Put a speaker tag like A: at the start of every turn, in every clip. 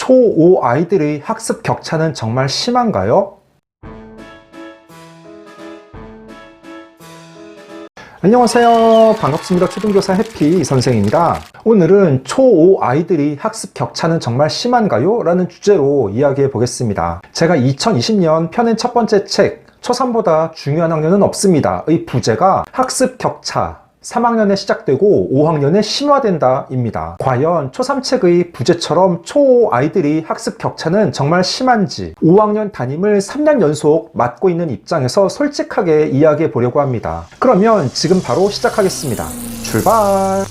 A: 초5 아이들의 학습 격차는 정말 심한가요? 안녕하세요. 반갑습니다. 초등교사 해피 선생입니다. 오늘은 초5 아이들의 학습 격차는 정말 심한가요? 라는 주제로 이야기해 보겠습니다. 제가 2020년 펴낸 첫 번째 책 초3보다 중요한 학년은 없습니다 의 부제가 학습 격차 3학년에 시작되고 5학년에 심화된다 입니다. 과연 초3 책의 부제처럼 초5 아이들이 학습 격차는 정말 심한지 5학년 담임을 3년 연속 맡고 있는 입장에서 솔직하게 이야기해 보려고 합니다. 그러면 지금 바로 시작하겠습니다. 출발!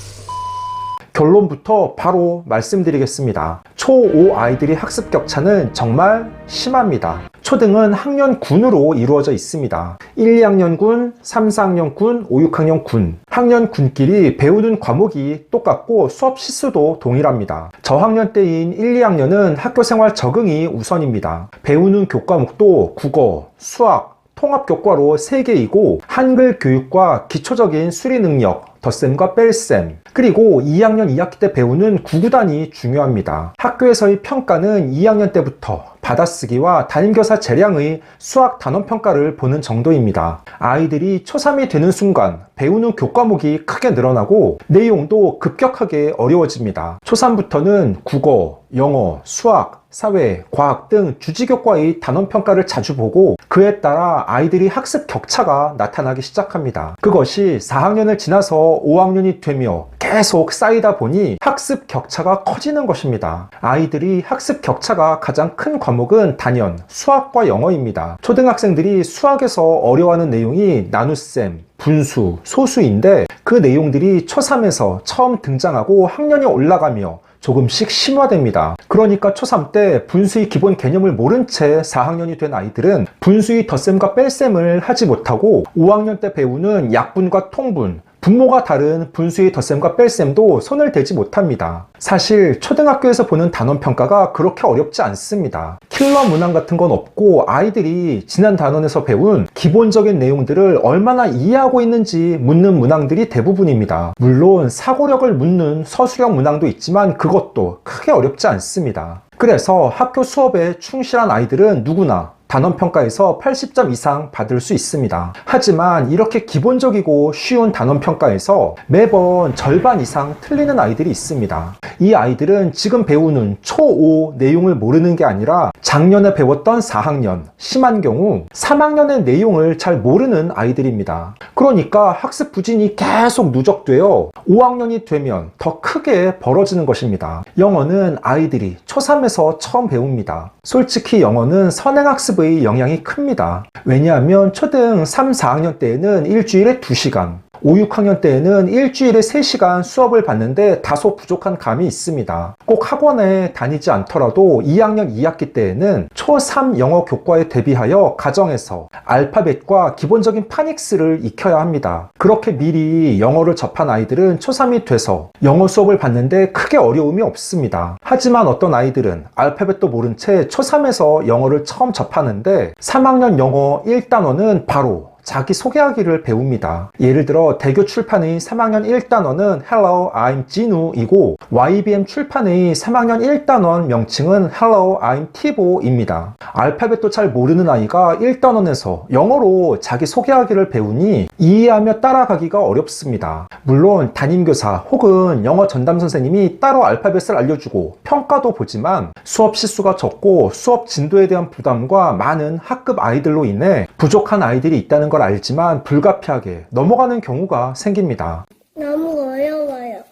A: 결론부터 바로 말씀드리겠습니다. 초5 아이들의 학습 격차는 정말 심합니다. 초등은 학년 군으로 이루어져 있습니다. 1, 2학년 군, 3, 4학년 군, 5, 6학년 군. 학년 군끼리 배우는 과목이 똑같고 수업 시수도 동일합니다. 저학년 때인 1, 2학년은 학교생활 적응이 우선입니다. 배우는 교과목도 국어, 수학, 통합교과로 3개이고 한글 교육과 기초적인 수리 능력, 덧셈과 뺄셈, 그리고 2학년 2학기 때 배우는 구구단이 중요합니다. 학교에서의 평가는 2학년 때부터 받아쓰기와 담임교사 재량의 수학 단원평가를 보는 정도입니다. 아이들이 초3이 되는 순간 배우는 교과목이 크게 늘어나고 내용도 급격하게 어려워집니다. 초3부터는 국어, 영어, 수학, 사회, 과학 등 주지교과의 단원평가를 자주 보고 그에 따라 아이들이 학습 격차가 나타나기 시작합니다. 그것이 4학년을 지나서 5학년이 되며 계속 쌓이다 보니 학습 격차가 커지는 것입니다. 아이들이 학습 격차가 가장 큰 과목은 단연 수학과 영어입니다. 초등학생들이 수학에서 어려워하는 내용이 나눗셈, 분수, 소수인데 그 내용들이 초3에서 처음 등장하고 학년이 올라가며 조금씩 심화됩니다. 그러니까 초3 때 분수의 기본 개념을 모른 채 4학년이 된 아이들은 분수의 덧셈과 뺄셈을 하지 못하고 5학년 때 배우는 약분과 통분, 분모가 다른 분수의 덧셈과 뺄셈도 손을 대지 못합니다. 사실 초등학교에서 보는 단원평가가 그렇게 어렵지 않습니다. 킬러 문항 같은 건 없고 아이들이 지난 단원에서 배운 기본적인 내용들을 얼마나 이해하고 있는지 묻는 문항들이 대부분입니다. 물론 사고력을 묻는 서술형 문항도 있지만 그것도 크게 어렵지 않습니다. 그래서 학교 수업에 충실한 아이들은 누구나 단원평가에서 80점 이상 받을 수 있습니다. 하지만 이렇게 기본적이고 쉬운 단원평가에서 매번 절반 이상 틀리는 아이들이 있습니다. 이 아이들은 지금 배우는 초5 내용을 모르는 게 아니라 작년에 배웠던 4학년, 심한 경우 3학년의 내용을 잘 모르는 아이들입니다. 그러니까 학습 부진이 계속 누적되어 5학년이 되면 더 크게 벌어지는 것입니다. 영어는 아이들이 초3에서 처음 배웁니다. 솔직히 영어는 선행학습의 영향이 큽니다. 왜냐하면 초등 3, 4학년 때에는 일주일에 2시간, 5, 6학년 때에는 일주일에 3시간 수업을 받는데 다소 부족한 감이 있습니다. 꼭 학원에 다니지 않더라도 2학년 2학기 때에는 초3 영어 교과에 대비하여 가정에서 알파벳과 기본적인 파닉스를 익혀야 합니다. 그렇게 미리 영어를 접한 아이들은 초3이 돼서 영어 수업을 받는데 크게 어려움이 없습니다. 하지만 어떤 아이들은 알파벳도 모른 채 초3에서 영어를 처음 접하는데 3학년 영어 1단원은 바로 자기 소개하기를 배웁니다. 예를 들어 대교 출판의 3학년 1단원은 Hello, I'm 진우이고 YBM 출판의 3학년 1단원 명칭은 Hello, I'm 티보입니다. 알파벳도 잘 모르는 아이가 1단원에서 영어로 자기 소개하기를 배우니 이해하며 따라가기가 어렵습니다. 물론 담임교사 혹은 영어 전담 선생님이 따로 알파벳을 알려주고 평가도 보지만 수업 시수가 적고 수업 진도에 대한 부담과 많은 학급 아이들로 인해 부족한 아이들이 있다는 걸 알지만 불가피하게 넘어가는 경우가 생깁니다.
B: 너무 어려워요.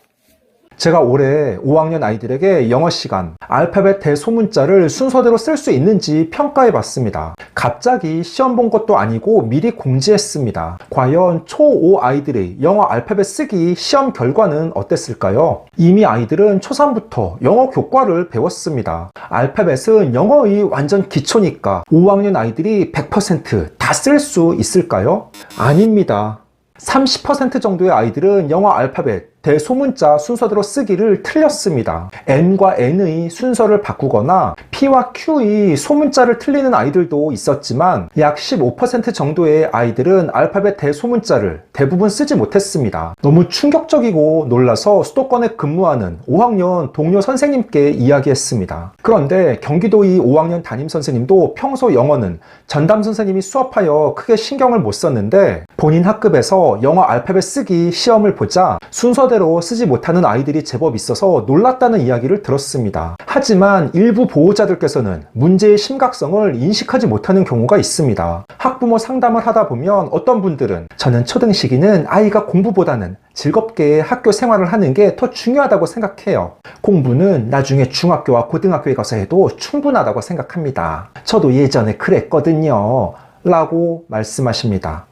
A: 제가 올해 5학년 아이들에게 영어 시간 알파벳 대소문자를 순서대로 쓸 수 있는지 평가해 봤습니다. 갑자기 시험 본 것도 아니고 미리 공지했습니다. 과연 초5 아이들의 영어 알파벳 쓰기 시험 결과는 어땠을까요? 이미 아이들은 초3부터 영어 교과를 배웠습니다. 알파벳은 영어의 완전 기초니까 5학년 아이들이 100% 다 쓸 수 있을까요? 아닙니다. 30% 정도의 아이들은 영어 알파벳 대소문자 순서대로 쓰기를 틀렸습니다. N과 N의 순서를 바꾸거나 P와 Q의 소문자를 틀리는 아이들도 있었지만 약 15% 정도의 아이들은 알파벳 대소문자를 대부분 쓰지 못했습니다. 너무 충격적이고 놀라서 수도권에 근무하는 5학년 동료 선생님께 이야기했습니다. 그런데 경기도의 5학년 담임 선생님도 평소 영어는 전담 선생님이 수업하여 크게 신경을 못 썼는데 본인 학급에서 영어 알파벳 쓰기 시험을 보자 순서대로 쓰지 못하는 아이들이 제법 있어서 놀랐다는 이야기를 들었습니다. 하지만 일부 보호자들께서는 문제의 심각성을 인식하지 못하는 경우가 있습니다. 학부모 상담을 하다 보면 어떤 분들은 저는 초등 시기는 아이가 공부보다는 즐겁게 학교 생활을 하는 게 더 중요하다고 생각해요. 공부는 나중에 중학교와 고등학교에 가서 해도 충분하다고 생각합니다. 저도 예전에 그랬거든요. 라고 말씀하십니다.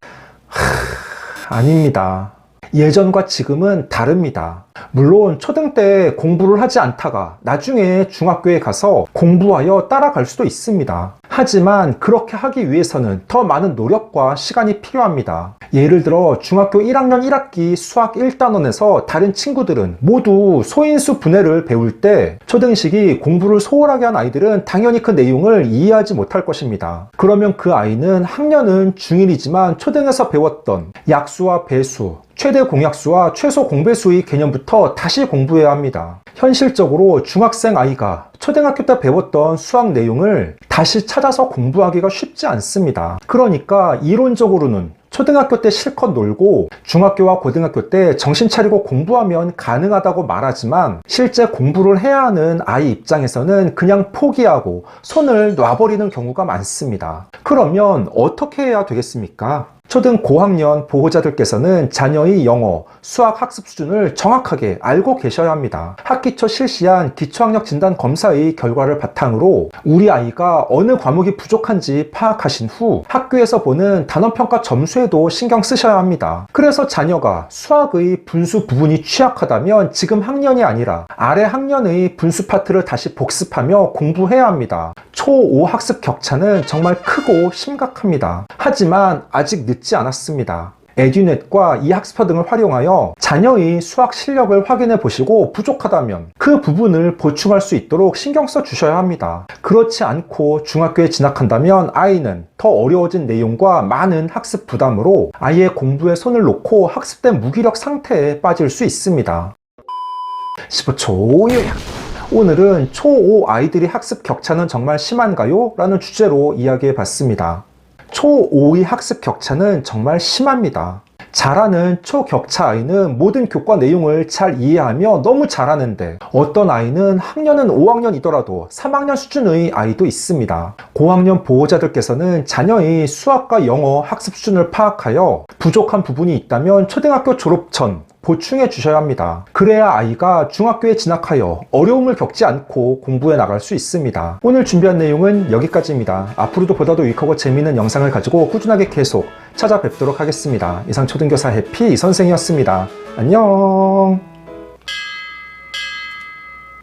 A: 아닙니다. 예전과 지금은 다릅니다. 물론 초등 때 공부를 하지 않다가 나중에 중학교에 가서 공부하여 따라갈 수도 있습니다. 하지만 그렇게 하기 위해서는 더 많은 노력과 시간이 필요합니다. 예를 들어 중학교 1학년 1학기 수학 1단원에서 다른 친구들은 모두 소인수 분해를 배울 때 초등 시기 공부를 소홀하게 한 아이들은 당연히 그 내용을 이해하지 못할 것입니다. 그러면 그 아이는 학년은 중1이지만 초등에서 배웠던 약수와 배수, 최대 공약수와 최소 공배수의 개념부터 다시 공부해야 합니다. 현실적으로 중학생 아이가 초등학교 때 배웠던 수학 내용을 다시 찾아서 공부하기가 쉽지 않습니다. 그러니까 이론적으로는 초등학교 때 실컷 놀고 중학교와 고등학교 때 정신 차리고 공부하면 가능하다고 말하지만 실제 공부를 해야 하는 아이 입장에서는 그냥 포기하고 손을 놔버리는 경우가 많습니다. 그러면 어떻게 해야 되겠습니까? 초등 고학년 보호자들께서는 자녀의 영어, 수학 학습 수준을 정확하게 알고 계셔야 합니다. 학기 초 실시한 기초학력 진단 검사의 결과를 바탕으로 우리 아이가 어느 과목이 부족한지 파악하신 후 학교에서 보는 단원평가 점수에도 신경 쓰셔야 합니다. 그래서 자녀가 수학의 분수 부분이 취약하다면 지금 학년이 아니라 아래 학년의 분수 파트를 다시 복습하며 공부해야 합니다. 초5 학습 격차는 정말 크고 심각합니다. 하지만 아직 늦지 않았습니다. 에듀넷과 이학스퍼 등을 활용하여 자녀의 수학 실력을 확인해 보시고 부족하다면 그 부분을 보충할 수 있도록 신경 써 주셔야 합니다. 그렇지 않고 중학교에 진학한다면 아이는 더 어려워진 내용과 많은 학습 부담으로 아이의 공부에 손을 놓고 학습된 무기력 상태에 빠질 수 있습니다. 15초 요약! 오늘은 초5 아이들이 학습 격차는 정말 심한가요? 라는 주제로 이야기해 봤습니다. 초5의 학습 격차는 정말 심합니다. 잘하는 초격차 아이는 모든 교과 내용을 잘 이해하며 너무 잘하는데 어떤 아이는 학년은 5학년이더라도 3학년 수준의 아이도 있습니다. 고학년 보호자들께서는 자녀의 수학과 영어 학습 수준을 파악하여 부족한 부분이 있다면 초등학교 졸업 전 보충해 주셔야 합니다. 그래야 아이가 중학교에 진학하여 어려움을 겪지 않고 공부해 나갈 수 있습니다. 오늘 준비한 내용은 여기까지입니다. 앞으로도 보다 더 유익하고 재미있는 영상을 가지고 꾸준하게 계속 찾아뵙도록 하겠습니다. 이상 초등교사 해피 이선생이었습니다. 안녕.